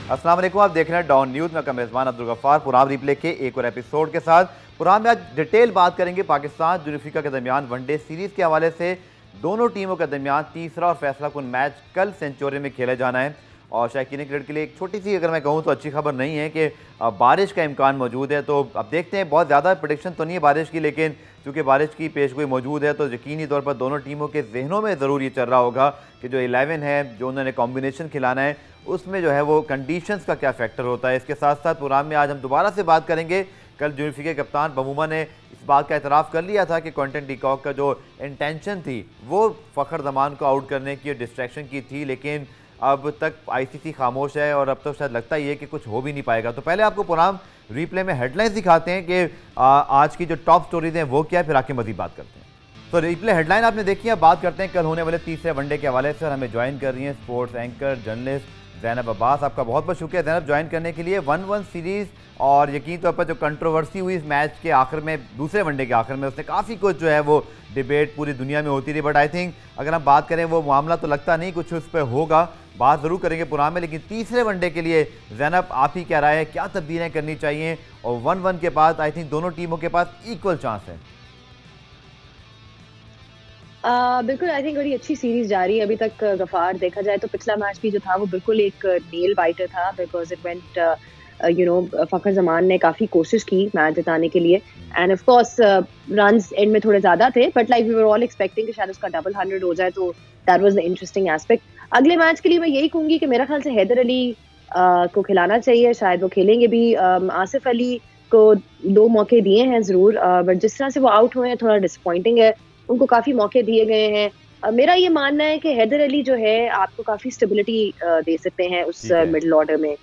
अस्सलाम वालेकुम, आप देख रहे हैं डॉन न्यूज़ में। का मेज़बान अब्दुल गफ्फार पुराम रिप्ले के एक और एपिसोड के साथ। पुराम में आज डिटेल बात करेंगे पाकिस्तान दक्षिण अफ्रीका के दरमियान वनडे सीरीज़ के हवाले से। दोनों टीमों के दरमियान तीसरा और फैसला कुन मैच कल सेंचुरी में खेला जाना है। और शायकीन क्रिकेट के लिए एक छोटी सी अगर मैं कहूँ तो अच्छी खबर नहीं है कि बारिश का इम्कान मौजूद है। तो अब देखते हैं, बहुत ज़्यादा प्रेडिक्शन तो नहीं है बारिश की, लेकिन चूँकि बारिश की पेशगोई मौजूद है तो यकीनी तौर पर दोनों टीमों के जहनों में ज़रूर ये चल रहा होगा कि जो 11 है, जो उन्होंने कॉम्बिनेशन खिलाना है, उसमें जो है वो कंडीशंस का क्या फैक्टर होता है। इसके साथ साथ प्रोग्राम में आज हम दोबारा से बात करेंगे। कल दक्षिण अफ्रीका के कप्तान बमूमा ने इस बात का एतराफ़ कर लिया था कि क्विंटन डी कॉक का जो इंटेंशन थी वो फ़खर जमान को आउट करने की, डिस्ट्रैक्शन की थी, लेकिन अब तक आईसीसी खामोश है और अब तो शायद लगता ही है कि कुछ हो भी नहीं पाएगा। तो पहले आपको पुराम रिप्ले में हेडलाइंस दिखाते हैं कि आज की जो टॉप स्टोरीज हैं वो क्या है, फिर आके मज़ीद बात करते हैं। तो रिप्ले हेडलाइन आपने देखी है। बात करते हैं कल होने वाले तीसरे वनडे के हवाले से। और हमें ज्वाइन कर रही हैं sports anchor journalist Zainab Abbas. आपका बहुत बहुत शुक्रिया ज़ैनब ज्वाइन करने के लिए। 1-1 सीरीज़ और यकीन तौर पर जो कंट्रोवर्सी हुई इस मैच के आखिर में, दूसरे वनडे के आखिर में, उसने काफ़ी कुछ जो है वो डिबेट पूरी दुनिया में होती रही। बट आई थिंक अगर हम बात करें वो मामला तो लगता नहीं कुछ उस पर होगा, बात ज़रूर करेंगे पुराने में। लेकिन तीसरे वनडे के लिए ज़ैनब आप ही क्या राय है, क्या तब्दीलियाँ करनी चाहिए? और 1-1 के बाद आई थिंक दोनों टीमों के पास इक्वल चांस है। बिल्कुल, आई थिंक बड़ी अच्छी सीरीज जा रही है अभी तक। गफार, देखा जाए तो पिछला मैच भी जो था वो बिल्कुल एक नेल बाइटर था, because it went Fakhar Zaman ने काफ़ी कोशिश की मैच जिताने के लिए, and of course runs end में थोड़े ज़्यादा थे, but like we were all expecting कि शायद उसका डबल 100 हो जाए, तो that was the interesting aspect. अगले मैच के लिए मैं यही कहूँगी कि मेरा ख्याल से हैदर अली को खिलाना चाहिए, शायद वो खेलेंगे भी। आसिफ अली को 2 मौके दिए हैं ज़रूर, बट जिस तरह से वो आउट हुए हैं थोड़ा डिसअपॉइंटिंग है। उनको काफ़ी मौके दिए गए हैं। मेरा ये मानना है कि हैदर अली जो है आपको काफ़ी स्टेबिलिटी दे सकते हैं उस मिडिल ऑर्डर में।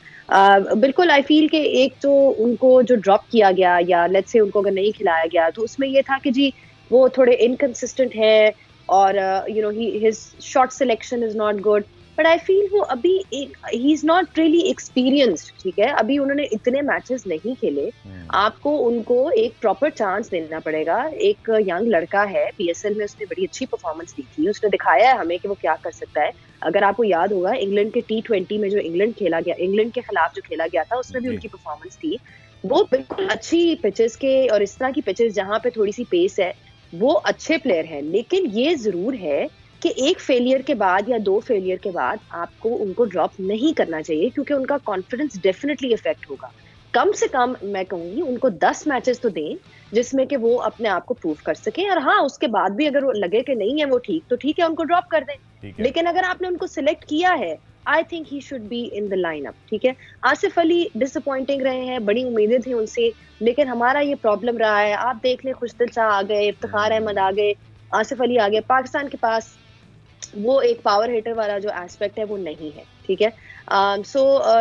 बिल्कुल, आई फील कि एक तो उनको जो ड्रॉप किया गया, या लेट्स से उनको अगर नहीं खिलाया गया, तो उसमें ये था कि जी वो थोड़े इनकंसिस्टेंट है और his shot selection is not good, but I feel वो अभी he is not really experienced. ठीक है, अभी उन्होंने इतने मैचेस नहीं खेले, आपको उनको एक प्रॉपर चांस देना पड़ेगा। एक यंग लड़का है, पीएसएल में उसने बड़ी अच्छी परफॉर्मेंस दी थी, उसने दिखाया है हमें कि वो क्या कर सकता है। अगर आपको याद होगा इंग्लैंड के T20 में जो इंग्लैंड खेला गया, इंग्लैंड के खिलाफ जो खेला गया था, उसमें भी उनकी परफॉर्मेंस थी। वो बिल्कुल अच्छी पिचेस के और इस तरह की पिचेस जहां पे थोड़ी सी पेस है, वो अच्छे प्लेयर हैं। लेकिन ये जरूर है कि एक फेलियर के बाद या 2 फेलियर के बाद आपको उनको ड्रॉप नहीं करना चाहिए, क्योंकि उनका कॉन्फिडेंस डेफिनेटली इफेक्ट होगा। कम से कम मैं कहूंगी उनको 10 मैचेस तो दें जिसमें कि वो अपने आप को प्रूव कर सकें, और हाँ, उसके बाद भी अगर वो लगे कि नहीं है वो ठीक, तो ठीक है, उनको ड्रॉप कर दें। लेकिन अगर आपने उनको सिलेक्ट किया है, I think he should be in the lineup. ठीक है, आसिफ अली डिसअपॉइंटिंग रहे हैं, बड़ी उम्मीदें थी उनसे, लेकिन हमारा ये प्रॉब्लम रहा है। आप देख लें, खुशदिल शाह आ गए, इफ्तिखार अहमद आ गए, आसिफ अली आ गए, पाकिस्तान के पास वो एक पावर हिटर वाला जो एस्पेक्ट है वो नहीं है। ठीक है,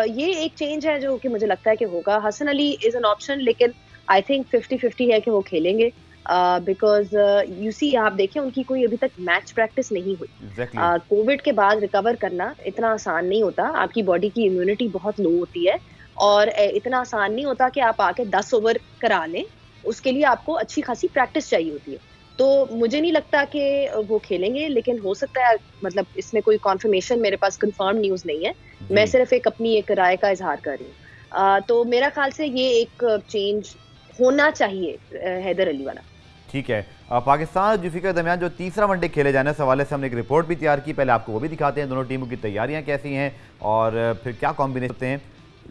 ये एक चेंज है जो कि मुझे लगता है कि होगा। Hasan Ali is an option, लेकिन आई थिंक 50-50 है कि वो खेलेंगे, बिकॉज यू सी, आप देखें उनकी कोई अभी तक मैच प्रैक्टिस नहीं हुई। कोविड के बाद रिकवर करना इतना आसान नहीं होता, आपकी बॉडी की इम्यूनिटी बहुत लो होती है, और इतना आसान नहीं होता कि आप आके 10 ओवर करा लें। उसके लिए आपको अच्छी खासी प्रैक्टिस चाहिए होती है। तो मुझे नहीं लगता कि वो खेलेंगे, लेकिन हो सकता है, मतलब इसमें कोई कॉन्फर्मेशन मेरे पास कंफर्म न्यूज़ नहीं है, मैं सिर्फ अपनी एक राय का इजहार कर रही हूँ। तो मेरा ख्याल से ये एक चेंज होना चाहिए हैदर अली वाला। ठीक है, पाकिस्तान और दक्षिण अफ्रीका के दरमियान जो तीसरा वनडे खेले जाने से हवाले से हमने एक रिपोर्ट भी तैयार की, पहले आपको वो भी दिखाते हैं, दोनों टीमों की तैयारियां कैसी हैं और फिर क्या कॉम्बिनेशन होते हैं।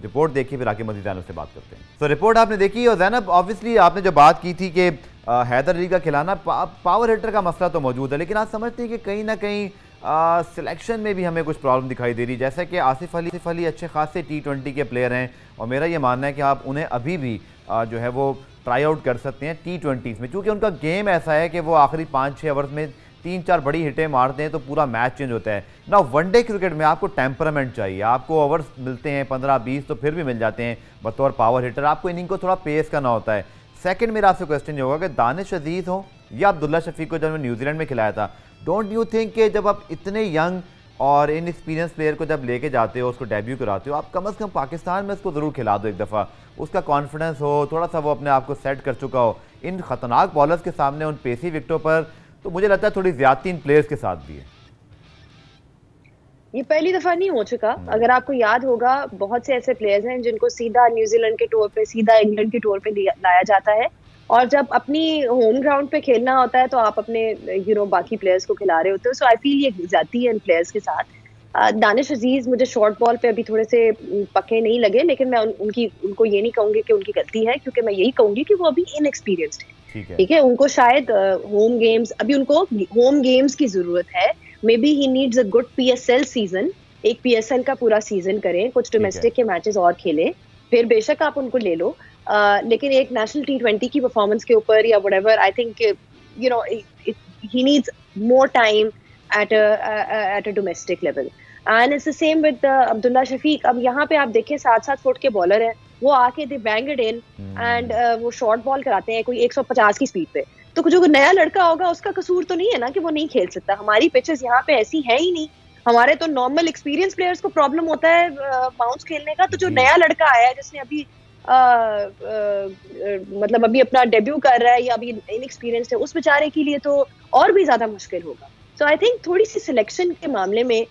रिपोर्ट देखिए, फिर आके मजीद से बात करते हैं। तो रिपोर्ट आपने देखी, और ज़ैनब ऑब्वियसली आपने जो बात की थी कि हैदर अली का खिलाना, पावर हिटर का मसला तो मौजूद है, लेकिन आप समझते हैं कि कहीं ना कहीं सिलेक्शन में भी हमें कुछ प्रॉब्लम दिखाई दे रही है। जैसे कि आसिफ अली अच्छे खासे T20 के प्लेयर हैं, और मेरा ये मानना है कि आप उन्हें अभी भी जो है वो ट्राई आउट कर सकते हैं T20s में, क्योंकि उनका गेम ऐसा है कि वो आखिरी 5-6 ओवर्स में 3-4 बड़ी हिटें मारते हैं तो पूरा मैच चेंज होता है ना। वनडे क्रिकेट में आपको टेम्परामेंट चाहिए, आपको ओवर्स मिलते हैं 15-20 तो फिर भी मिल जाते हैं बतौर पावर हिटर, आपको इनिंग को थोड़ा पेस करना होता है। सेकंड मेरा आपसे क्वेश्चन ये होगा कि दानिश अजीज हो या अब्दुल्ला शफीक को जब न्यूजीलैंड में खिलाया था, डोंट यू थिंक कि जब आप इतने यंग और इनएक्सपीरियंस प्लेयर को जब लेके जाते हो, उसको डेब्यू कराते हो, आप कम से कम पाकिस्तान में उसको ज़रूर खिला दो एक दफ़ा, उसका कॉन्फिडेंस हो, थोड़ा सा वो अपने आप को सेट कर चुका हो। इन खतरनाक बॉलर्स के सामने, उन पेसी विकेटों पर, तो मुझे लगता है थोड़ी ज़्यादती इन प्लेयर्स के साथ भी है। ये पहली दफा नहीं हो चुका। अगर आपको याद होगा, बहुत से ऐसे प्लेयर्स हैं जिनको सीधा न्यूजीलैंड के टूर पे, सीधा इंग्लैंड के टूर पे लाया जाता है, और जब अपनी होम ग्राउंड पे खेलना होता है तो आप अपने बाकी प्लेयर्स को खिला रहे होते हो। सो आई फील ये जाती है इन प्लेयर्स के साथ। दानिश अजीज मुझे शॉर्ट बॉल पे अभी थोड़े से पक्के नहीं लगे, लेकिन मैं उनको ये नहीं कहूंगी कि उनकी गलती है, क्योंकि मैं यही कहूंगी कि वो अभी इनएक्सपीरियंस्ड है। ठीक है, उनको शायद होम गेम्स, अभी उनको होम गेम्स की जरूरत है। May be he needs a good PSL season, एक PSL का पूरा सीजन करें, कुछ डोमेस्टिक के मैचेस और खेलें, फिर बेशक आप उनको ले लो। लेकिन एक नेशनल T20 की परफॉर्मेंस के ऊपर या whatever, I think he needs more time at a domestic level, and it's the same with Abdullah Shafiq। अब यहाँ पे आप देखें 7-7 फुट के बॉलर हैं, वो आके दे बैंग इट इन एंड वो शॉर्ट बॉल कराते हैं कोई 150 की स्पीड पे। तो जो नया लड़का होगा उसका कसूर तो नहीं है ना कि वो नहीं खेल सकता। हमारी पिचेस यहाँ पे ऐसी है ही नहीं। हमारे तो नॉर्मल एक्सपीरियंस प्लेयर्स को प्रॉब्लम होता है बाउंस खेलने का, तो जो नया लड़का आया है जिसने अभी मतलब अभी अपना डेब्यू कर रहा है या अभी इनएक्सपीरियंस है, उस बेचारे के लिए तो और भी ज्यादा मुश्किल होगा। सो आई थिंक थोड़ी सी सिलेक्शन के मामले में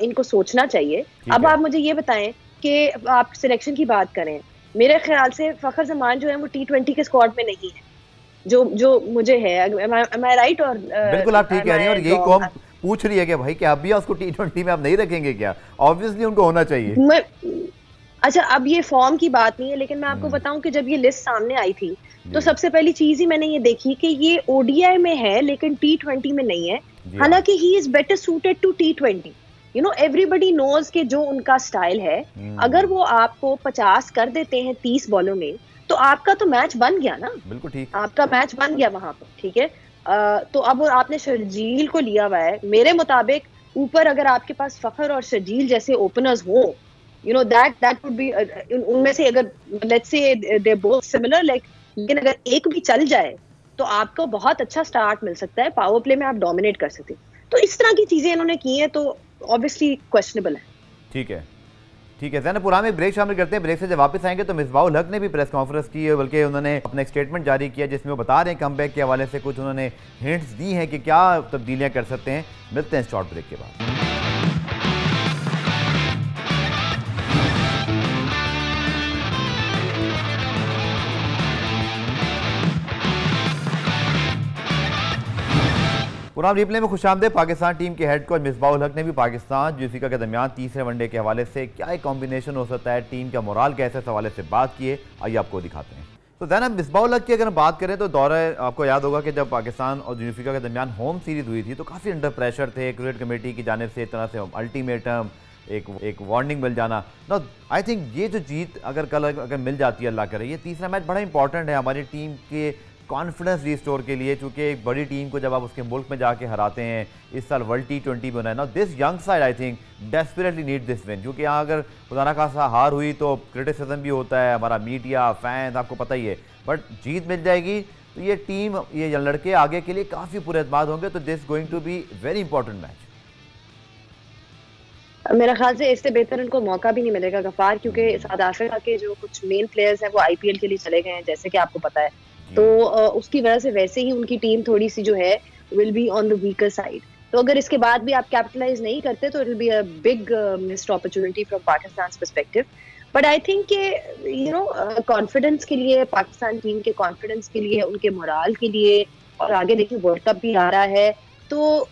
इनको सोचना चाहिए। अब आप मुझे ये बताएं कि आप सिलेक्शन की बात करें, मेरे ख्याल से फखर जमान जो है वो T20 के स्क्वाड में नहीं है, जो मुझे है। am I right? और बिल्कुल आप ठीक कह रही हैं, और यही कौम पूछ रही है कि भाई क्या अब भी उसको T20 में आप नहीं रखेंगे क्या? ऑब्वियसली उनको होना चाहिए। अच्छा, अब ये फॉर्म की बात नहीं है, लेकिन मैं आपको बताऊं कि जब ये लिस्ट सामने आई थी तो सबसे पहली चीज ही मैंने ये देखी कि ये ODI में है लेकिन T20 में नहीं है। हालांकि he is better suited to T20। Everybody knows कि जो उनका स्टाइल है, अगर वो आपको 50 कर देते हैं 30 बॉलों में, तो आपका तो मैच बन गया ना। बिल्कुल ठीक, आपका मैच बन गया वहां पर। ठीक है, तो अब आपने शर्जील को लिया हुआ है। मेरे मुताबिक ऊपर अगर आपके पास फखर और शर्जील जैसे ओपनर्स हो, that would be उनमें से अगर let's say they're both similar, लेकिन अगर एक भी चल जाए तो आपको बहुत अच्छा स्टार्ट मिल सकता है, पावर प्ले में आप डोमिनेट कर सकते हैं। तो इस तरह की चीजें इन्होंने की हैं, तो ऑब्वियसली क्वेश्चनेबल है। ठीक है, ठीक है ज़ैनब, पुराने में ब्रेक शामिल करते हैं। ब्रेक से जब वापस आएंगे तो मिसबाहुल हक ने भी प्रेस कॉन्फ्रेंस की है, बल्कि उन्होंने अपना एक स्टेटमेंट जारी किया जिसमें वो बता रहे हैं कमबैक के हवाले से कुछ उन्होंने हिंट्स दी हैं कि क्या तब्दीलियाँ कर सकते हैं। मिलते हैं शॉर्ट ब्रेक के बाद। पुराम रिप्ले में खुशामदीद। पाकिस्तान टीम के हेड कोच मिसबाहुल हक ने भी पाकिस्तान जुल्फिकार के दरमियान तीसरे वनडे के हवाले से क्या एक कॉम्बिनेशन हो सकता है, टीम का मोराल कैसे, इस हवाले से बात किए। आइए आपको दिखाते हैं। तो ज़ैनब, मिसबाहुल हक की अगर हम बात करें तो दौरा, आपको याद होगा कि जब पाकिस्तान और जुल्फिकार के दरमियान होम सीरीज़ हुई थी तो काफ़ी अंडर प्रेशर थे क्रिकेट कमेटी की जानिब से, एक तरह से अल्टीमेटम, एक वार्निंग मिल जाना। नो, आई थिंक ये जो जीत अगर मिल जाती है, अल्लाह करे, ये तीसरा मैच बड़ा इंपॉर्टेंट है हमारी टीम के कॉन्फिडेंस रिस्टोर के लिए, क्योंकि एक बड़ी टीम को जब आप उसके मुल्क में जाके हराते हैं, इस साल वर्ल्ड T20 में है ना, this young side I think desperately need this win, क्योंकि यहाँ अगर खुदा ना खासा हार हुई तो क्रिटिसिज्म भी होता है, हमारा मीडिया, फैंस, आपको पता ही है, बट जीत मिल जाएगी तो ये टीम, ये लड़के आगे के लिए काफ़ी पुरएतमाद होंगे। तो this going to be very important match. मेरा ख्याल से इससे बेहतर इनको मौका भी नहीं मिलेगा गफार, क्योंकि साउथ अफ्रीका के जो कुछ मेन प्लेयर्स हैं वो IPL के लिए चले गए हैं, जैसे कि आपको पता है। तो उसकी वजह से वैसे ही उनकी टीम थोड़ी सी जो है will be on the weaker side. तो अगर इसके बाद भी आप कैपिटलाइज नहीं करते तो it will be a big missed opportunity from Pakistan perspective. But I think कि कॉन्फिडेंस के लिए, पाकिस्तान टीम के कॉन्फिडेंस के लिए, उनके मोराल के लिए, और आगे देखिए वर्ल्ड कप भी आ रहा है, तो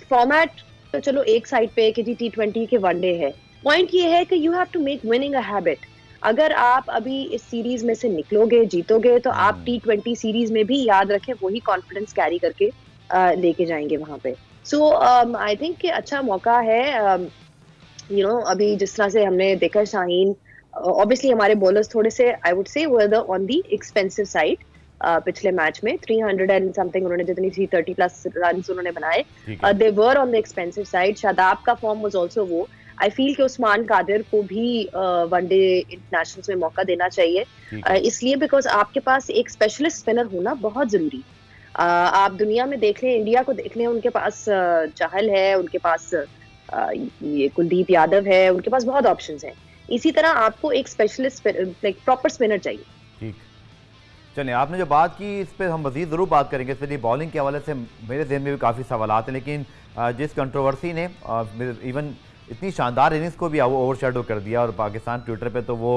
फॉर्मेट तो चलो एक साइड पे कि जी T20 के वनडे है। पॉइंट ये है कि you have to make winning a habit. अगर आप अभी इस सीरीज में से निकलोगे, जीतोगे, तो आप T20 सीरीज में भी याद रखें वही कॉन्फिडेंस कैरी करके लेके जाएंगे वहां पे। सो आई थिंक कि अच्छा मौका है। अभी जिस तरह से हमने देखा, शाहीन, ऑब्वियसली हमारे बॉलर्स थोड़े से I would say were on the expensive side. पिछले मैच में 300 एंड समथिंग उन्होंने, जितनी 330 प्लस रन उन्होंने बनाए, they were on the expensive side. Shadab का फॉर्म वाज आल्सो वो। आई फील कि उस्मान कादिर को भी वनडे इंटरनेशनल्स में मौका देना चाहिए, इसलिए बिकॉज आपके पास एक स्पेशलिस्ट स्पिनर होना बहुत जरूरी। आप दुनिया में देख लें, इंडिया को देख लें, उनके पास चाहल है, उनके पास ये कुलदीप यादव है, उनके पास बहुत ऑप्शंस हैं। इसी तरह आपको एक स्पेशलिस्ट, लाइक प्रॉपर स्पिनर चाहिए। चलिए, आपने जो बात की इस पर हम मज़ीद ज़रूर बात करेंगे, इसलिए बॉलिंग के हवाले से मेरे ज़हन में भी काफ़ी सवालात हैं, लेकिन जिस कंट्रोवर्सी ने इवन इतनी शानदार इनिंग्स को भी ओवरशैडो कर दिया, और पाकिस्तान ट्विटर पे तो वो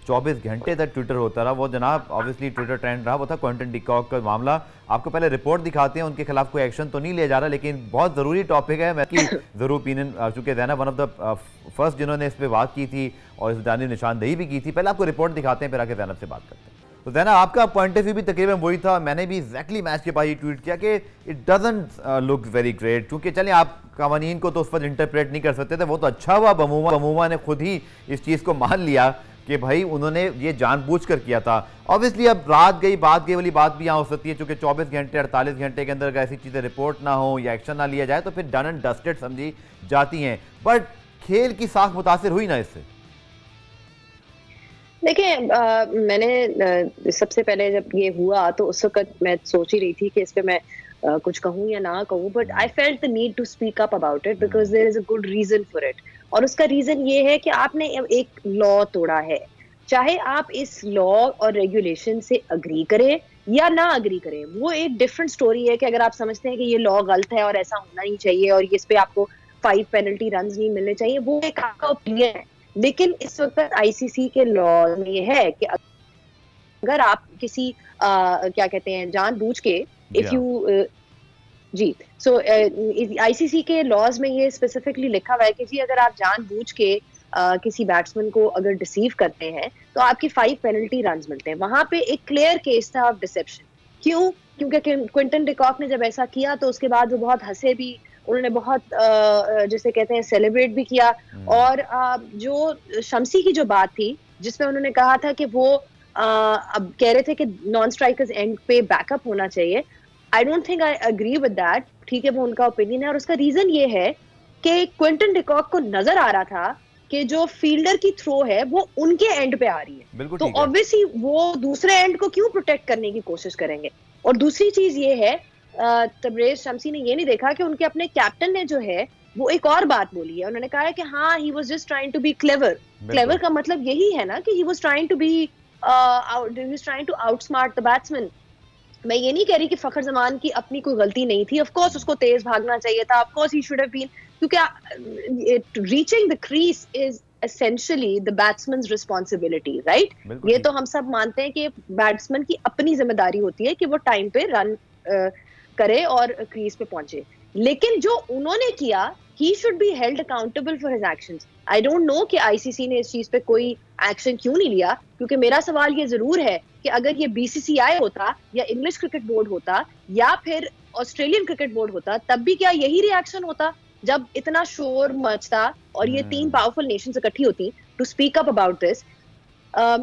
24 घंटे तक ट्विटर होता रहा, वो जनाब ऑब्वियसली ट्विटर ट्रेंड रहा, वो था क्विंटन डी कॉक का मामला। आपको पहले रिपोर्ट दिखाते हैं, उनके खिलाफ कोई एक्शन तो नहीं लिया जा रहा, लेकिन बहुत ज़रूरी टॉपिक है, मैं की ज़रूर ओपिनियन, चूँकि Zainab one of the first जिन्होंने इस पर बात की थी और इस जानिब निशानदेही भी की थी। पहले आपको रिपोर्ट दिखाते हैं, फिर आके ज़ैनब से बात करते हैं। तो ज़ैनब, आपका पॉइंट ऑफ व्यू भी तकरीबन वही था, मैंने भी एग्जैक्टली मैच के बाद ये ट्वीट किया कि it doesn't look very great, क्योंकि चलें आप कवानीन को तो उस वक्त इंटरप्रेट नहीं कर सकते थे, वो तो अच्छा हुआ बमूमा ने खुद ही इस चीज़ को मान लिया कि भाई उन्होंने ये जानबूझकर किया था। ऑब्वियसली अब बात गई वाली बात भी यहाँ हो सकती है, चूँकि 24 घंटे 48 घंटे के अंदर अगर ऐसी चीज़ें रिपोर्ट ना हो या एक्शन ना लिया जाए तो फिर डन एंड डस्टेड समझी जाती हैं, बट खेल की साख मुतासिर हुई ना इससे। देखिए, मैंने सबसे पहले जब ये हुआ तो उस वक्त मैं सोच ही रही थी कि इस पे मैं कुछ कहूँ या ना कहूँ, but I felt the need to speak up about it because there is a good reason for it. और उसका रीजन ये है कि आपने एक लॉ तोड़ा है, चाहे आप इस लॉ और रेगुलेशन से अग्री करें या ना अग्री करें, वो एक डिफरेंट स्टोरी है कि अगर आप समझते हैं कि ये लॉ गलत है और ऐसा होना नहीं चाहिए और इस पे आपको 5 पेनल्टी रन नहीं मिलने चाहिए, वो एक आपका ओपिनियन है। लेकिन इस वक्त आईसीसी के लॉ में ये है कि अगर आप किसी क्या कहते हैं जानबूझ के इफ यू जी सो आईसीसी के लॉज में ये स्पेसिफिकली लिखा हुआ है कि जी अगर आप जानबूझ के किसी बैट्समैन को अगर डिसीव करते हैं तो आपकी 5 पेनल्टी रन मिलते हैं। वहां पे एक क्लियर केस था ऑफ डिसेप्शन। क्यों? क्योंकि क्विंटन डी कॉक ने जब ऐसा किया तो उसके बाद वो बहुत हंसे भी, उन्होंने बहुत जैसे कहते हैं सेलिब्रेट भी किया। और जो शम्सी की जो बात थी जिसमें उन्होंने कहा था कि वो अब कह रहे थे कि नॉन स्ट्राइकर्स एंड पे बैकअप होना चाहिए, I don't think I agree with that. ठीक है, वो उनका ओपिनियन है और उसका रीजन ये है कि क्विंटन डी कॉक को नजर आ रहा था कि जो फील्डर की थ्रो है वो उनके एंड पे आ रही है, तो ऑब्वियसली वो दूसरे एंड को क्यों प्रोटेक्ट करने की कोशिश करेंगे। और दूसरी चीज ये है, तबरेज शम्सी ने ये नहीं देखा कि उनके अपने कैप्टन ने जो है वो एक और बात बोली है। उन्होंने कहा है कि हाँ he was just trying to be clever. Clever का मतलब यही है ना कि he was trying to outsmart the batsman. मैं ये नहीं कह रही कि फखर जमान की अपनी कोई गलती नहीं थी, ऑफ कोर्स उसको तेज भागना चाहिए था, of course he should have been, क्योंकि reaching the crease is essentially the batsman's responsibility, right? ये तो हम सब मानते हैं कि बैट्समैन की अपनी जिम्मेदारी होती है कि वो टाइम पे रन करे और क्रीज पे पहुंचे। लेकिन जो उन्होंने किया, he should be held accountable for his actions. I don't know कि आईसीसी ने इस चीज पे कोई एक्शन क्यों नहीं लिया, क्योंकि मेरा सवाल ये जरूर है कि अगर ये बीसीसीआई होता या इंग्लिश क्रिकेट बोर्ड होता या फिर ऑस्ट्रेलियन क्रिकेट बोर्ड होता, तब भी क्या यही रिएक्शन होता जब इतना शोर मचता और ये 3 पावरफुल नेशंस इकट्ठी होती to speak up about this.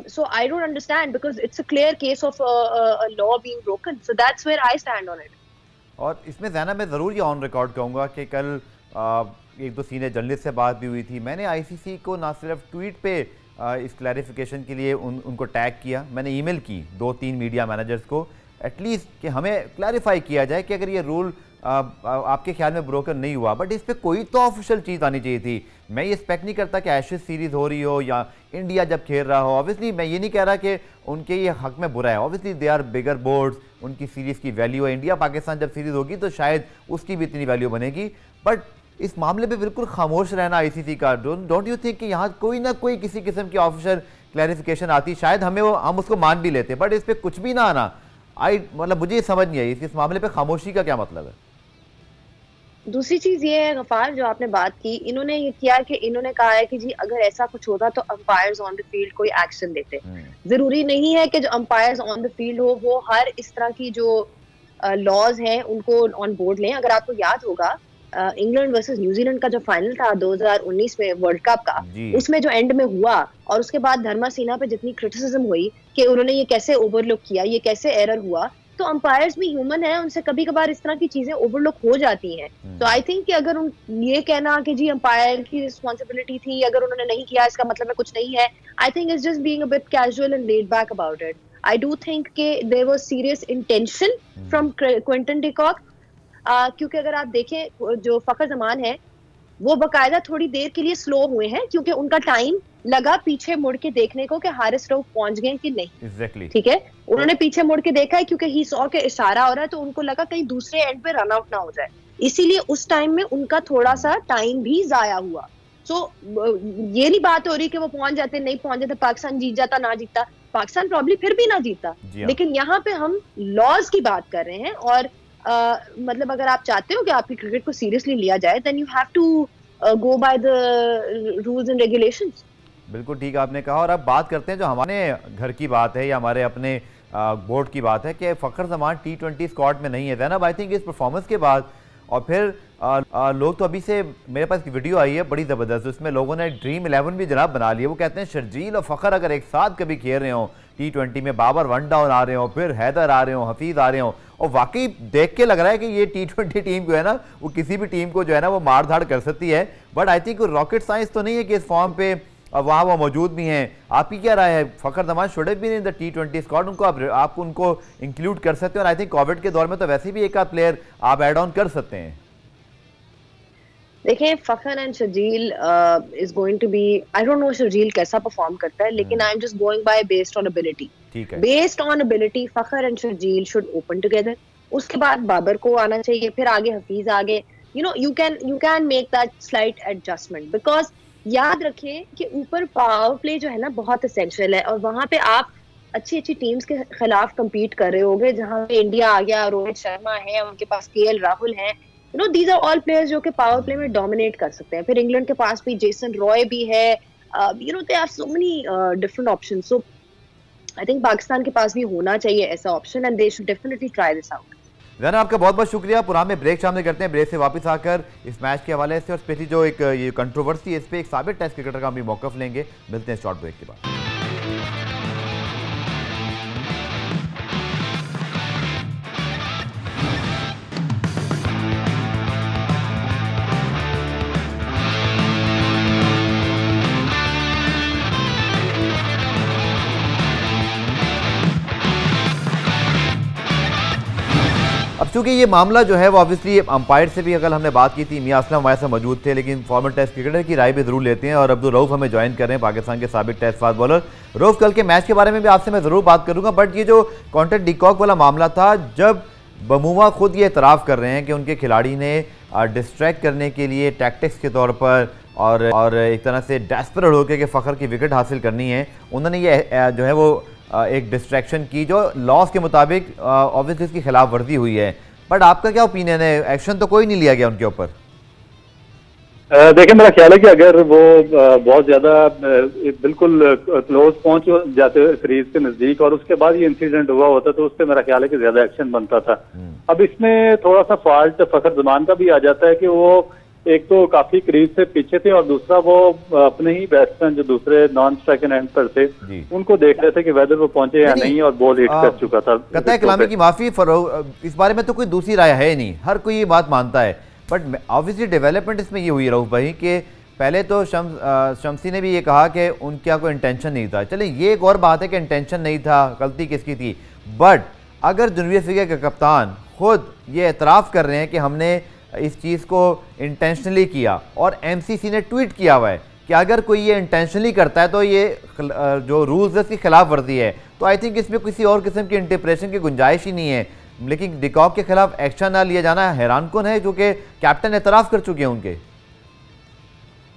So I don't understand because it's a clear case of a law being broken. So that's where I stand on it. और इसमें ज़ैनब मैं ज़रूर ये ऑन रिकॉर्ड कहूँगा कि कल एक दो सीनियर जर्नलिस्ट से बात भी हुई थी। मैंने आईसीसी को ना सिर्फ ट्वीट पे इस क्लैरिफिकेशन के लिए उनको टैग किया, मैंने ईमेल की 2-3 मीडिया मैनेजर्स को एटलीस्ट कि हमें क्लैरिफाई किया जाए कि अगर ये रूल आपके ख्याल में ब्रोकन नहीं हुआ, बट इस पर कोई तो ऑफिशियल चीज़ आनी चाहिए थी। मैं ये एक्सपेक्ट नहीं करता कि एशेज सीरीज़ हो रही हो या इंडिया जब खेल रहा हो, ऑब्वियसली मैं ये नहीं कह रहा कि उनके ये हक में बुरा है, obviously they are bigger boards, उनकी सीरीज़ की वैल्यू है। इंडिया पाकिस्तान जब सीरीज़ होगी तो शायद उसकी भी इतनी वैल्यू बनेगी, बट इस मामले पे बिल्कुल खामोश रहना आईसीसी का, डोंट यू थिंक कि यहाँ कोई ना कोई किसी किस्म की ऑफिशियल क्लैरिफिकेशन आती, शायद हम उसको मान भी लेते, बट इस पर कुछ भी ना आना, मतलब मुझे समझ नहीं आई इस मामले पे खामोशी का क्या मतलब है। दूसरी चीज ये है गफार, जो आपने बात की, इन्होंने ये किया कि इन्होंने कहा है कि जी अगर ऐसा कुछ होता तो अंपायर्स ऑन द फील्ड कोई एक्शन लेते। जरूरी नहीं है कि जो अंपायर्स ऑन द फील्ड हो वो हर इस तरह की जो लॉज हैं उनको ऑन बोर्ड लें। अगर आपको याद होगा इंग्लैंड वर्सेस न्यूजीलैंड का जो फाइनल था 2019 में वर्ल्ड कप का, उसमें जो एंड में हुआ और उसके बाद धर्मा सिन्हा पे जितनी क्रिटिसिज्म हुई कि उन्होंने ये कैसे ओवरलुक किया, ये कैसे एरर हुआ, तो अंपायर्स भी ह्यूमन है, उनसे कभी कभार इस तरह की चीजें ओवरलुक हो जाती हैं। तो आई थिंक कि अगर ये कहना कि जी अंपायर की रिस्पॉन्सिबिलिटी थी, अगर उन्होंने नहीं किया इसका मतलब है कुछ नहीं है, I think it's just being a bit casual and laid back about it. I do think कि there was serious intention from Quinton de Kock, क्योंकि अगर आप देखें जो फखर जमान है वो बकायदा थोड़ी देर के लिए स्लो हुए हैं क्योंकि उनका टाइम लगा पीछे मुड़ के देखने को कि हारिस रऊफ पहुंच गए कि नहीं। Exactly. ठीक है, उन्होंने पीछे मुड़ के देखा है क्योंकि ही सॉ के इशारा हो रहा है, तो उनको लगा कहीं दूसरे एंड पे रन आउट ना हो जाए, इसीलिए उस टाइम में उनका थोड़ा सा टाइम भी जाया हुआ। सो ये नहीं बात हो रही कि वो पहुंच जाते नहीं पहुंच जाते, पाकिस्तान जीत जाता ना जीतता, पाकिस्तान प्रॉब्ली फिर भी ना जीता, लेकिन यहाँ पे हम लॉज की बात कर रहे हैं। और मतलब अगर आप चाहते हो कि आपकी क्रिकेट को सीरियसली लिया जाए, then you have to go by the rules and regulations. बिल्कुल ठीक आपने कहा। और अब बात करते हैं जो हमारे घर की बात है या हमारे अपने बोर्ड की बात है कि फखर जमान T20 स्क्वाड में नहीं है। ज़ैनब, आई थिंक इस परफॉर्मेंस के बाद और फिर लोग तो अभी से, मेरे पास वीडियो आई है बड़ी ज़बरदस्त, उसमें लोगों ने ड्रीम 11 भी जनाब बना लिया। वो कहते हैं शर्जील और फ़खर अगर एक साथ कभी खेल रहे हो T20 में, बाबर वन डाउन आ रहे हो, फिर हैदर आ रहे हो, हफीज़ आ रहे हो, और वाकई देख के लग रहा है कि ये T20 टीम जो है ना वो किसी भी टीम को जो है ना वो मार धाड़ कर सकती है। But I think rocket science तो नहीं है कि इस फॉर्म पे वहाँ वो मौजूद भी हैं। आपकी क्या राय है? Fakhar Zaman should have been in the T20 squad, उनको आप उनको इंक्लूड कर सकते हैं? और आई थिंक कोविड के दौर में तो वैसे भी एक आध प्लेयर आप ऐड ऑन कर सकते हैं। देखिए, Fakhar and Sharjeel is going to be, I don't know Sharjeel कैसा परफॉर्म करता है, लेकिन I am just going by based on ability. ठीक है, based on ability Fakhar and Sharjeel should open together. उसके बाद बाबर को आना चाहिए, फिर आगे हफीज, आगे you know you can make that slight adjustment, because याद रखें कि ऊपर पावर प्ले जो है ना बहुत एसेंशियल है, और वहां पे आप अच्छी अच्छी टीम्स के खिलाफ compete कर रहे होगे, जहां पे इंडिया आ गया, रोहित शर्मा है, उनके पास KL राहुल है, you know these are all players जो कि पावर प्ले में डोमिनेट कर सकते हैं। फिर इंग्लैंड के पास भी जेसन रॉय भी है, you no they have so many different options. So I think Pakistan के पास भी होना चाहिए ऐसा option, and they should definitely try this out. Zainab, आपका बहुत बहुत शुक्रिया। पुराने में ब्रेक शामिल करते हैं, ब्रेक से वापस आकर इस मैच के हवाले से और स्पेशली जो एक ये कंट्रोवर्सी है इस पर एक साबित टेस्ट क्रिकेटर का हम भी मौक़िफ़ लेंगे। मिलते हैं शॉर्ट ब्रेक के बाद। अब चूंकि ये मामला जो है वो ऑब्वियसली अंपायर से भी अगर हमने बात की थी, मियां असलम हमारे साथ मौजूद थे, लेकिन फॉर्मर टेस्ट क्रिकेटर की राय भी जरूर लेते हैं। और अब्दुल रऊफ हमें ज्वाइन कर रहे हैं, पाकिस्तान के साबिक टेस्ट फास्ट बॉलर। रऊफ, कल के मैच के बारे में भी आपसे मैं ज़रूर बात करूंगा, बट ये जो कॉन्टेक्ट डिकॉक वाला मामला था, जब बमूमा खुद ये इतराफ़ कर रहे हैं कि उनके खिलाड़ी ने डिस्ट्रैक्ट करने के लिए टैक्टिक्स के तौर पर और एक तरह से डेस्परेट होकर के फ़खर की विकेट हासिल करनी है, उन्होंने ये जो है वो एक डिस्ट्रैक्शन की जो लॉस के मुताबिक ऑब्वियसली इसकी खिलाफ वर्जी हुई है। बट आपका क्या ओपिनियन है? एक्शन तो कोई नहीं लिया गया उनके ऊपर। देखिए, मेरा ख्याल है कि अगर वो बहुत ज्यादा बिल्कुल क्लोज पहुंच जाते सीरीज के नजदीक और उसके बाद ये इंसिडेंट हुआ होता तो उस पर मेरा ख्याल है कि ज्यादा एक्शन बनता था। अब इसमें थोड़ा सा फॉल्ट फखर जमान का भी आ जाता है कि वो एक तो काफी क्रीज से पीछे थे और दूसरा वो अपने ही बैट्समैन जो दूसरे नॉन स्ट्राइक एंड पर थे उनको देख रहे थे कि वेदर वो पहुंचे या नहीं, और बॉल हिट कर चुका था। कतई कलामी की माफी, इस बारे में तो कोई दूसरी राय है नहीं, हर कोई ये बात मानता है। बट ऑब्वियसली डेवलपमेंट इसमें ये हुई रऊफ भाई कि पहले तो शम्सी ने भी ये कहा कि उनका कोई इंटेंशन नहीं था। चले ये एक और बात है कि इंटेंशन नहीं था, गलती किसकी थी। बट अगर जनूबी अफ्रीका के कप्तान खुद ये एतराफ़ कर रहे हैं कि हमने इस चीज़ को इंटेंशनली किया और MCC ने ट्वीट किया हुआ है कि अगर कोई ये इंटेंशनली करता है तो ये जो रूल्स है इसकी खिलाफ वर्जी है, तो आई थिंक इसमें किसी और किस्म की इंटरप्रेशन की गुंजाइश ही नहीं है। लेकिन डिकॉक के खिलाफ एक्शन ना लिया जाना हैरान कौन है, जो कि कैप्टन एतराफ़ कर चुके हैं उनके।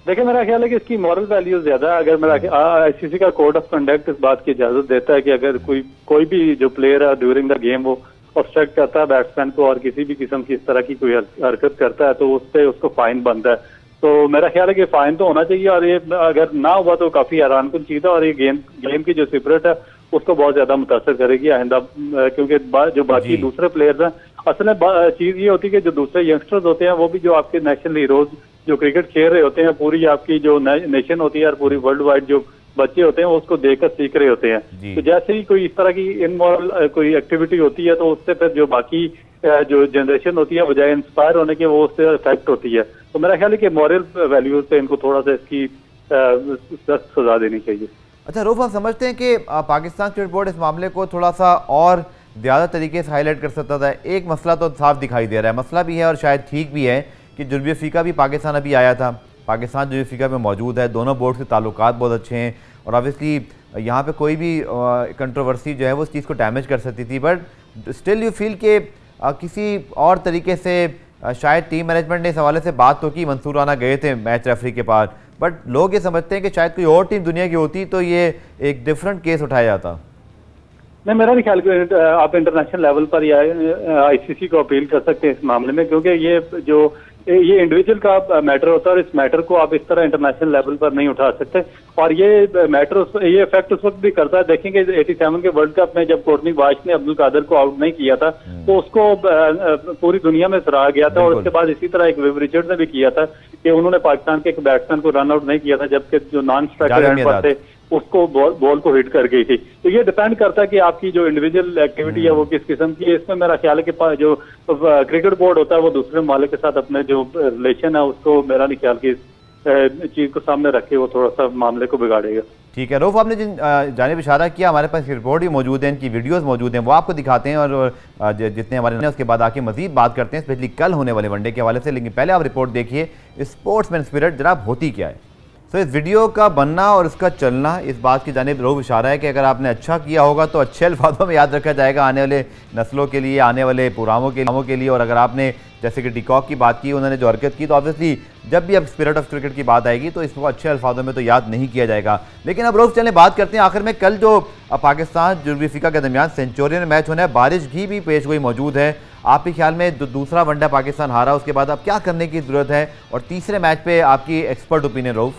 देखिए, मेरा ख्याल है कि इसकी मॉरल वैल्यू ज्यादा है। अगर मेरा ICC का कोड ऑफ कंडक्ट इस बात की इजाजत देता है कि अगर कोई भी जो प्लेयर है ड्यूरिंग द गेम वो ऑब्स्ट्रक्ट करता है बैट्समैन को और किसी भी किस्म की इस तरह की कोई हरकत करता है तो उस पर उसको फाइन बनता है। तो मेरा ख्याल है कि फाइन तो होना चाहिए, और ये अगर ना हुआ तो काफी हैरानकुन चीज है, और ये गेम की जो स्पिरिट है उसको बहुत ज्यादा मुतासर करेगी आइंदा, क्योंकि जो बाकी दूसरे प्लेयर्स हैं, असल में चीज ये होती है कि जो दूसरे यंगस्टर्स होते हैं वो भी जो आपके नेशनल हीरोज जो क्रिकेट खेल रहे होते हैं, पूरी आपकी जो नेशन होती है और पूरी वर्ल्ड वाइड जो बच्चे होते हैं वो उसको देखकर सीख रहे होते हैं। तो जैसे ही कोई इस तरह की इनमोरल कोई एक्टिविटी होती है तो उससे फिर जो बाकी जो जनरेशन होती है बजाय इंस्पायर होने के वो उससे इफेक्ट होती है। तो मेरा ख्याल है कि मॉरल वैल्यूज पे इनको थोड़ा सा इसकी सख्त सजा देनी चाहिए। अच्छा रूफ, हम समझते हैं कि पाकिस्तान क्रिकेट बोर्ड इस मामले को थोड़ा सा और ज़्यादा तरीके से हाईलाइट कर सकता था। एक मसला तो साफ दिखाई दे रहा है, मसला भी है और शायद ठीक भी है कि जनूबी अफ्रीका भी पाकिस्तान अभी आया था, पाकिस्तान जनूबी अफ्रीका में मौजूद है, दोनों बोर्ड के ताल्लुकात बहुत अच्छे हैं। और ऑब्वियसली यहाँ पे कोई भी कंट्रोवर्सी जो है वो उस चीज़ को डैमेज कर सकती थी, बट स्टिल यू फील कि किसी और तरीके से शायद टीम मैनेजमेंट ने इस हवाले से बात तो की, मंसूर राना गए थे मैच रेफरी के पास, बट लोग ये समझते हैं कि शायद कोई और टीम दुनिया की होती तो ये एक डिफरेंट केस उठाया जाता। नहीं, मेरा नहीं ख्याल कि आप इंटरनेशनल लेवल पर या आईसीसी को अपील कर सकते हैं इस मामले में, क्योंकि ये इंडिविजुअल का मैटर होता है और इस मैटर को आप इस तरह इंटरनेशनल लेवल पर नहीं उठा सकते। और ये मैटर ये इफेक्ट उस वक्त भी करता है। देखेंगे 87 के वर्ल्ड कप में जब कोटनी वाश ने अब्दुल कादर को आउट नहीं किया था तो उसको पूरी दुनिया में सराहा गया था, और उसके बाद इसी तरह एक विव रिचर्ड ने भी किया था कि उन्होंने पाकिस्तान के एक बैट्समैन को रन आउट नहीं किया था, जबकि जो नॉन स्ट्राइकर एंड पर थे उसको बॉल को हिट कर गई थी। तो ये डिपेंड करता है कि आपकी जो इंडिविजुअल एक्टिविटी है वो किस किस्म की है। इसमें मेरा ख्याल है कि जो क्रिकेट बोर्ड होता है वो दूसरे मालिक के साथ अपने जो रिलेशन है उसको मेरा नहीं ख्याल कि चीज को सामने रखे वो थोड़ा सा मामले को बिगाड़ेगा। ठीक है रऊफ, आपने जिन जानिब इशारा किया, हमारे पास रिपोर्ट भी मौजूद है, इनकी वीडियोस मौजूद हैं, वो आपको दिखाते हैं और जितने हमारे उसके बाद आके मजीद बात करते हैं स्पेशली कल होने वाले वनडे के हवाले से। लेकिन पहले आप रिपोर्ट देखिए स्पोर्ट्समैन स्पिरिट जनाब होती क्या है। तो इस वीडियो का बनना और इसका चलना इस बात की जानिब रऊफ इशारा है कि अगर आपने अच्छा किया होगा तो अच्छे अल्फाजों में याद रखा जाएगा आने वाले नस्लों के लिए, आने वाले पुरानों के लिए। और अगर आपने जैसे कि डिकॉक की बात की, उन्होंने जो हरकत की, तो ऑब्वियसली जब भी अब स्पिरिट ऑफ क्रिकेट की बात आएगी तो इसको अच्छे अल्फाजों में तो याद नहीं किया जाएगा। लेकिन अब रऊफ चलें बात करते हैं आखिर में कल जो पाकिस्तान जुनूबी अफ्रीका के दरमियान सेंचुरियन मैच होना है, बारिश की भी पेश गोई मौजूद है। आपके ख्याल में दूसरा वनडे पाकिस्तान हारा, उसके बाद अब क्या करने की ज़रूरत है, और तीसरे मैच पर आपकी एक्सपर्ट ओपिनियन रऊफ?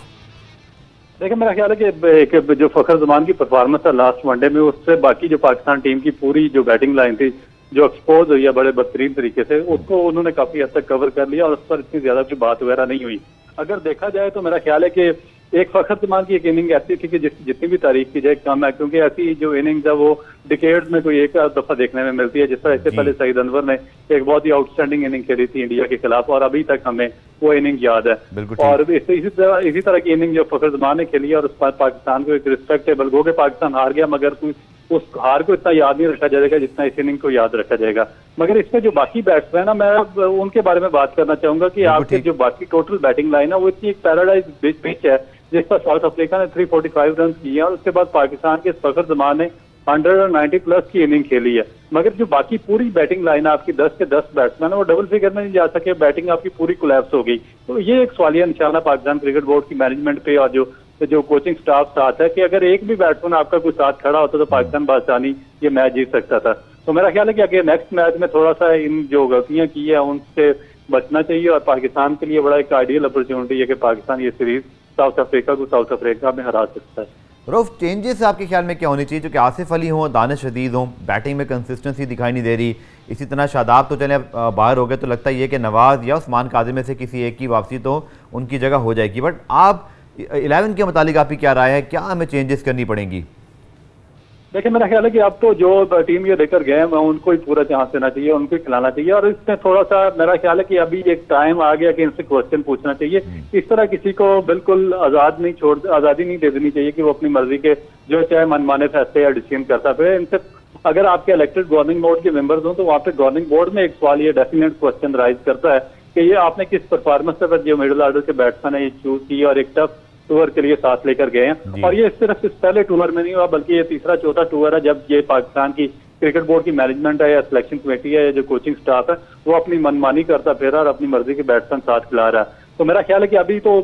देखिए, मेरा ख्याल है कि जो फखर जमान की परफॉर्मेंस है लास्ट वनडे में, उससे बाकी जो पाकिस्तान टीम की पूरी जो बैटिंग लाइन थी जो एक्सपोज हुई है बड़े बदतरीन तरीके से, उसको उन्होंने काफी हद तक कवर कर लिया और उस पर इतनी ज्यादा कोई बात वगैरह नहीं हुई। अगर देखा जाए तो मेरा ख्याल है कि एक फखर जमान की एक इनिंग ऐसी थी कि जितनी भी तारीफ की जाए कम है, क्योंकि ऐसी जो इनिंग्स है वो डिकेड्स में कोई एक दफा देखने में मिलती है। जिस तरह इससे पहले सईद अनवर ने एक बहुत ही आउटस्टैंडिंग इनिंग खेली थी इंडिया के खिलाफ और अभी तक हमें वो इनिंग याद है। और इसी तरह की इनिंग जो फखर जमान ने खेली है और उस पर पाकिस्तान को एक रिस्पेक्टेबल, गो के पाकिस्तान हार गया मगर उस हार को इतना याद नहीं रखा जाएगा जितना इस इनिंग को याद रखा जाएगा। मगर इसमें जो बाकी बैट्समैन है, मैं उनके बारे में बात करना चाहूंगा कि आपके जो बाकी टोटल बैटिंग लाइन है वो इतनी एक पैराडाइज पिच है जिस पर साउथ अफ्रीका ने 345 रन किए और उसके बाद पाकिस्तान के फखर जमान ने 190 प्लस की इनिंग खेली है। मगर जो बाकी पूरी बैटिंग लाइन है आपकी 10 के 10 बैट्समैन है वो डबल फिगर में नहीं जा सके, बैटिंग आपकी पूरी कोलैप्स हो गई। तो ये एक सवालिया निशान है पाकिस्तान क्रिकेट बोर्ड की मैनेजमेंट पे और जो कोचिंग स्टाफ साथ है कि अगर एक भी बैट्समैन आपका कोई साथ खड़ा होता तो पाकिस्तान बासानी ये मैच जीत सकता था। तो मेरा ख्याल है कि अगर नेक्स्ट मैच में थोड़ा सा इन जो गलतियां की है उनसे बचना चाहिए और पाकिस्तान के लिए बड़ा एक आइडियल अपॉर्चुनिटी है कि पाकिस्तान ये सीरीज साउथ अफ्रीका को साउथ अफ्रीका में हरा सकता है। रऊफ, चेंजेस आपके ख्याल में क्या होनी चाहिए? जो कि आसिफ अली हों, दानिश शदीद हों, बैटिंग में कंसिस्टेंसी दिखाई नहीं दे रही। इसी तरह शादाब तो चले बाहर हो गए, तो लगता है कि नवाज या उस्मान कादिर में से किसी एक की वापसी तो उनकी जगह हो जाएगी। बट आप 11 के मुतालिक आपकी क्या राय है, क्या हमें चेंजेस करनी पड़ेंगी? देखिए, मेरा ख्याल है कि अब तो जो टीम ये लेकर गए हैं उनको ही पूरा चांस देना चाहिए, उनको ही खिलाना चाहिए। और इसमें थोड़ा सा मेरा ख्याल है कि अभी एक टाइम आ गया कि इनसे क्वेश्चन पूछना चाहिए। इस तरह किसी को बिल्कुल आज़ादी नहीं दे देनी चाहिए कि वो अपनी मर्जी के जो चाहे मनमाने फैसले या डिसीजन करता फिर। इनसे अगर आपके इलेक्टेड गवर्निंग बोर्ड के मेंबर्स हों तो वहाँ पे गवर्निंग बोर्ड में एक सवाल ये डेफिनेट क्वेश्चन राइज करता है कि ये आपने किस परफॉर्मेंस पर जो मिडिल ऑर्डर के बैट्समैन है ये चूज की और एक टफ टूर के लिए साथ लेकर गए हैं। और ये सिर्फ इस पहले टूर में नहीं हुआ बल्कि ये तीसरा चौथा टूर है जब ये पाकिस्तान की क्रिकेट बोर्ड की मैनेजमेंट है या सिलेक्शन कमेटी है या जो कोचिंग स्टाफ है वो अपनी मनमानी करता फिर और अपनी मर्जी के बैट्समैन साथ खिला रहा है। तो मेरा ख्याल है कि अभी तो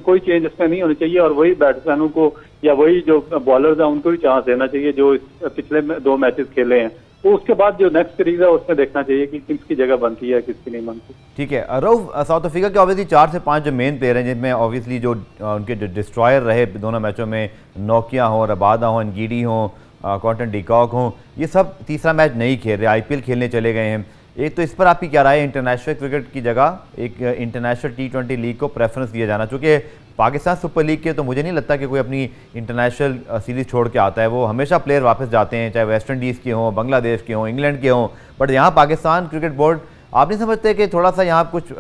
कोई चेंज इसमें नहीं होनी चाहिए और वही बैट्समैनों को या वही जो बॉलर्स हैं उनको भी चांस देना चाहिए जो पिछले 2 मैचेस खेले हैं। तो उसके बाद जो नेक्स्ट सीरीज है उसमें देखना चाहिए कि किसकी जगह बनती है किसकी नहीं बनती। ठीक है रऊफ, साउथ अफ्रीका के ऑब्वियसली 4 से 5 जो मेन प्लेयर हैं जिनमें ऑब्वियसली जो उनके डिस्ट्रॉयर रहे दोनों मैचों में, नोकिया हो, रबादा हो, एनगीडी हो, कॉटन डिकॉक हो, ये सब तीसरा मैच नहीं खेल रहे, IPL खेलने चले गए हैं। एक तो इस पर आपकी क्या राय है? इंटरनेशनल क्रिकेट की जगह एक इंटरनेशनल T20 लीग को प्रेफरेंस दिया जाना, चूँकि पाकिस्तान सुपर लीग के तो मुझे नहीं लगता कि कोई अपनी इंटरनेशनल सीरीज़ छोड़ के आता है। वो हमेशा प्लेयर वापस जाते हैं, चाहे वेस्ट इंडीज़ के हों, बांग्लादेश के हों, इंग्लैंड के हों। बट यहाँ पाकिस्तान क्रिकेट बोर्ड, आप नहीं समझते कि थोड़ा सा यहाँ कुछ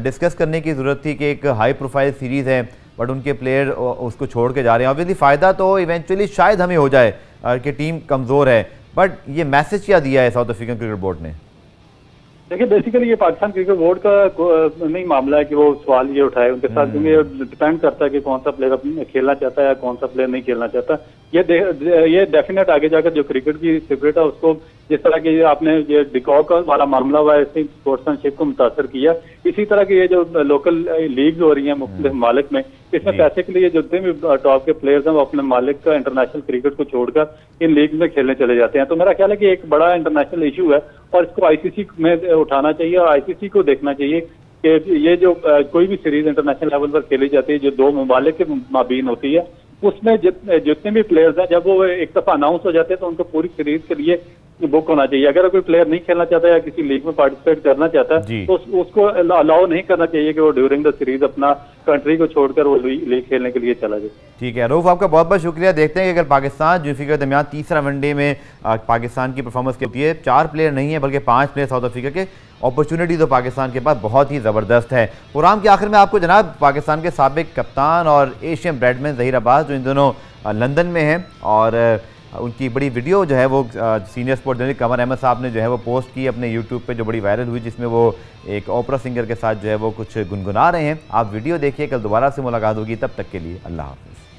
डिस्कस करने की ज़रूरत थी कि एक हाई प्रोफाइल सीरीज़ है बट उनके प्लेयर उसको छोड़ के जा रहे हैं। ऑब्वियसली फ़ायदा तो इवेंचुअली शायद हमें हो जाए कि टीम कमज़ोर है, बट ये मैसेज क्या दिया है साउथ अफ्रीकन क्रिकेट बोर्ड ने? देखिए बेसिकली ये पाकिस्तान क्रिकेट बोर्ड का नहीं मामला है कि वो सवाल ये उठाए उनके साथ, क्योंकि ये डिपेंड करता है कि कौन सा प्लेयर खेलना चाहता है या कौन सा प्लेयर नहीं खेलना चाहता। ये डेफिनेट आगे जाकर जो क्रिकेट की स्पिरिट है उसको, जिस तरह की आपने ये डिकॉक वाला मामला हुआ है इससे स्पोर्ट्समैनशिप को मुतासर किया, इसी तरह की ये जो लोकल लीग हो रही है मुख्तलिफ मालिक में, इसमें पैसे के लिए जितने भी टॉप के प्लेयर्स हैं वो अपने मालिक का इंटरनेशनल क्रिकेट को छोड़कर इन लीग में खेलने चले जाते हैं। तो मेरा ख्याल है कि एक बड़ा इंटरनेशनल इशू है और इसको आईसीसी में उठाना चाहिए और आईसीसी को देखना चाहिए कि ये जो कोई भी सीरीज इंटरनेशनल लेवल पर खेली जाती है जो दो ममालिक के माबीन होती है, उसमें जितने भी प्लेयर्स हैं जब वो एक दफा अनाउंस हो जाते हैं तो उनको पूरी सीरीज के लिए बुक होना चाहिए। अगर कोई प्लेयर नहीं खेलना चाहता या किसी लीग में पार्टिसिपेट करना चाहता है तो उसको अलाउ नहीं करना चाहिए कि वो ड्यूरिंग द सीरीज अपना कंट्री को छोड़कर वो लीग खेलने के लिए चला जाए। ठीक है रऊफ, आपका बहुत बहुत शुक्रिया। देखते हैं कि अगर पाकिस्तान जुल्फिकार के दरमियान तीसरा वनडे में पाकिस्तान की परफॉर्मेंस के होती है, 4 प्लेयर नहीं है बल्कि 5 प्लेयर साउथ अफ्रीका के, अपॉर्चुनिटी तो पाकिस्तान के पास बहुत ही ज़बरदस्त है। प्रोग्राम के आखिर में आपको जनाब पाकिस्तान के साबिक कप्तान और एशियन ब्रेडमैन ज़हीर अब्बास जो इन दोनों लंदन में हैं और उनकी बड़ी वीडियो जो है वो सीनियर स्पोर्ट्स जर्नलिस्ट कमर अहमद साहब ने जो है वो पोस्ट की अपने यूट्यूब पे, जो बड़ी वायरल हुई, जिसमें वो एक ओपरा सिंगर के साथ जो है वो कुछ गुनगुना रहे हैं। आप वीडियो देखिए, कल दोबारा से मुलाकात होगी, तब तक के लिए अल्लाह हाफ़िज़।